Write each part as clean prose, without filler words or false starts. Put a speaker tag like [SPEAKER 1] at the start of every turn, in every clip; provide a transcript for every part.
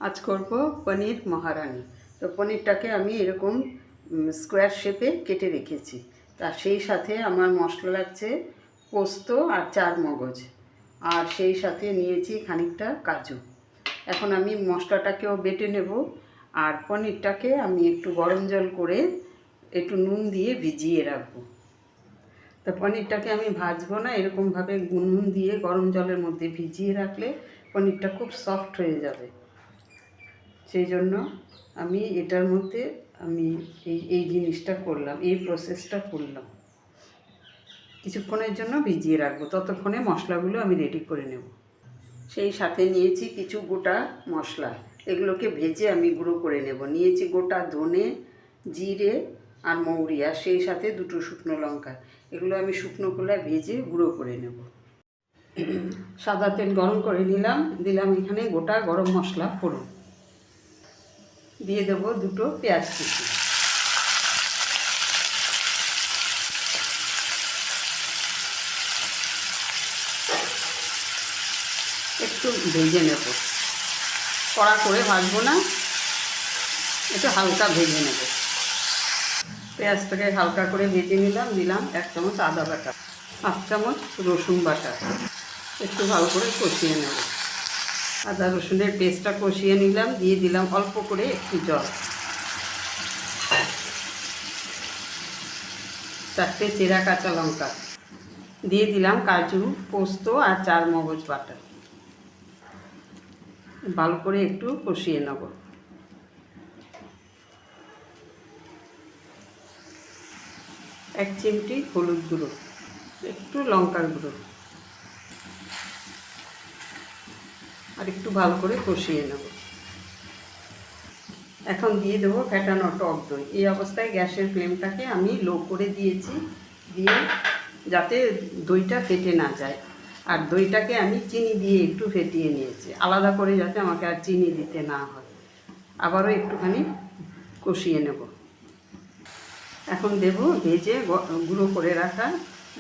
[SPEAKER 1] আজ করব পনির মহারানি। তো পনিরটাকে আমি এরকম স্কোয়ার শেপে কেটে রেখেছি। তার সেই সাথে আমার মশলা লাগছে পোস্ত আর চার মগজ, আর সেই সাথে নিয়েছি খানিকটা কাজু। এখন আমি মশলাটাকেও বেটে নেব, আর পনিরটাকে আমি একটু গরম জল করে একটু নুন দিয়ে ভিজিয়ে রাখবো। তো পনিরটাকে আমি ভাজবো না, এরকমভাবে নুন দিয়ে গরম জলের মধ্যে ভিজিয়ে রাখলে পনিরটা খুব সফট হয়ে যাবে। সেই জন্য আমি এটার মধ্যে আমি এই জিনিসটা করলাম, এই প্রসেসটা করলাম। কিছুক্ষণের জন্য ভিজিয়ে রাখবো, ততক্ষণে মশলাগুলো আমি রেডি করে নেব। সেই সাথে নিয়েছি কিছু গোটা মশলা, এগুলোকে ভেজে আমি গুঁড়ো করে নেব। নিয়েছি গোটা ধনে, জিরে আর মৌরি, আর সেই সাথে দুটো শুকনো লঙ্কা। এগুলো আমি শুকনো খোলায় ভেজে গুঁড়ো করে নেব। সাদা তেল গরম করে নিলাম, দিলাম এখানে গোটা গরম মশলা ফোড়ন, দিয়ে দেবো দুটো পেঁয়াজ কুচি, একটু ভেজে নেব। কড়া করে ভাজবো না, একটু হালকা ভেজে নেব। পেঁয়াজটাকে হালকা করে ভেজে নিলাম, দিলাম 1 চামচ আদা বাটা, 1 চামচ রসুন বাটা, একটু ভালো করে কষিয়ে নেব। আদা রসুনের পেস্টটা কষিয়ে নিলাম, দিয়ে দিলাম অল্প করে একটু জল, 4টে চেরা কাঁচা লঙ্কা, দিয়ে দিলাম কাজু, পোস্ত আর চার মগজ বাটা। ভালো করে একটু কষিয়ে নেব। এক চিমটি হলুদ গুঁড়ো, একটু লঙ্কার গুঁড়ো, আর একটু ভালো করে কষিয়ে নেব। এখন দিয়ে দেবো ফেটানো টক দই। এই অবস্থায় গ্যাসের ফ্লেমটাকে আমি লো করে দিয়েছি, দিয়ে যাতে দইটা ফেটে না যায়। আর দইটাকে আমি চিনি দিয়ে একটু ফেটিয়ে নিয়েছি, আলাদা করে যাতে আমাকে আর চিনি দিতে না হয়। আবারও একটুখানি কষিয়ে নেব। এখন দেব ভেজে গুঁড়ো করে রাখা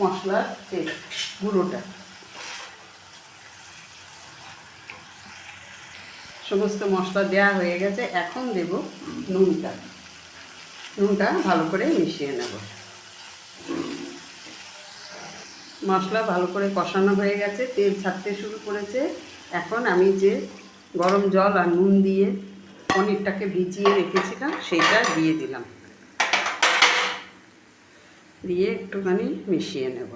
[SPEAKER 1] মশলার গুঁড়োটা। সমস্ত মশলা দেওয়া হয়ে গেছে, এখন দেব নুনটা ভালো করে মিশিয়ে নেব। মশলা ভালো করে কষানো হয়ে গেছে, তেল ছাড়তে শুরু করেছে। এখন আমি যে গরম জল আর নুন দিয়ে পনিরটাকে ভিজিয়ে রেখেছিলাম সেইটা দিয়ে দিলাম, দিয়ে একটুখানি মিশিয়ে নেব।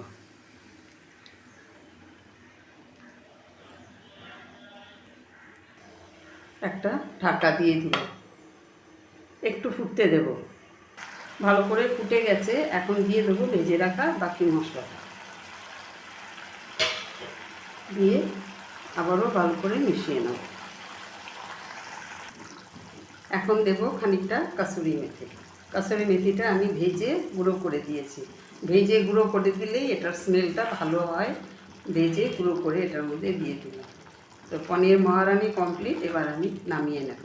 [SPEAKER 1] একটা ঢাকা দিয়ে দিলাম, একটু ফুটতে দেব। ভালো করে ফুটে গেছে, এখন দিয়ে দেবো ভেজে রাখা বাকি মশলা, দিয়ে আবারও ভালো করে মিশিয়ে নেব। এখন দেব খানিকটা কাসুরি মেথি। কাসুরি মেথিটা আমি ভেজে গুঁড়ো করে দিয়েছি। ভেজে গুঁড়ো করে দিলেই এটার স্মেলটা ভালো হয়। ভেজে গুঁড়ো করে এটার মধ্যে দিয়ে দিলাম। তো পনির মহারানি কমপ্লিট, এবার আমি নামিয়ে নেব।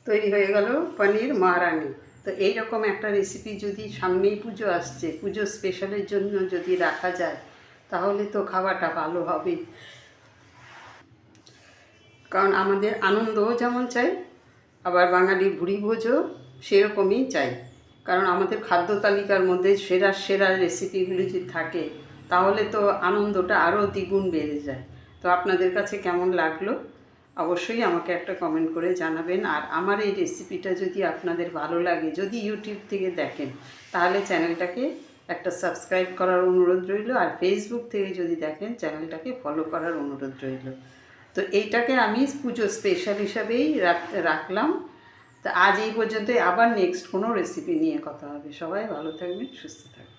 [SPEAKER 1] তৈরি হয়ে গেল পনির মহারানি। তো এইরকম একটা রেসিপি যদি সামনেই পুজো আসছে, পুজো স্পেশালের জন্য যদি রাখা যায় তাহলে তো খাওয়াটা ভালো হবে। কারণ আমাদের আনন্দও যেমন চাই, আবার বাঙালির ভুরিভোজও সেরকমই চাই। কারণ আমাদের খাদ্য তালিকার মধ্যে সেরা সেরা রেসিপিগুলি যদি থাকে তাহলে তো আনন্দটা আরও দ্বিগুণ বেড়ে যায়। তো আপনাদের কাছে কেমন লাগলো অবশ্যই আমাকে একটা কমেন্ট করে জানাবেন। আর আমার এই রেসিপিটা যদি আপনাদের ভালো লাগে, যদি ইউটিউব থেকে দেখেন, তাহলে চ্যানেলটাকে একটা সাবস্ক্রাইব করার অনুরোধ রইল। আর ফেসবুক থেকে যদি দেখেন, চ্যানেলটাকে ফলো করার অনুরোধ রইল। তো এইটাকে আমি পুজো স্পেশাল হিসাবেই রাখলাম। তো আজ এই পর্যন্তই, আবার নেক্সট কোনো রেসিপি নিয়ে কথা হবে। সবাই ভালো থাকবেন, সুস্থ থাকবেন।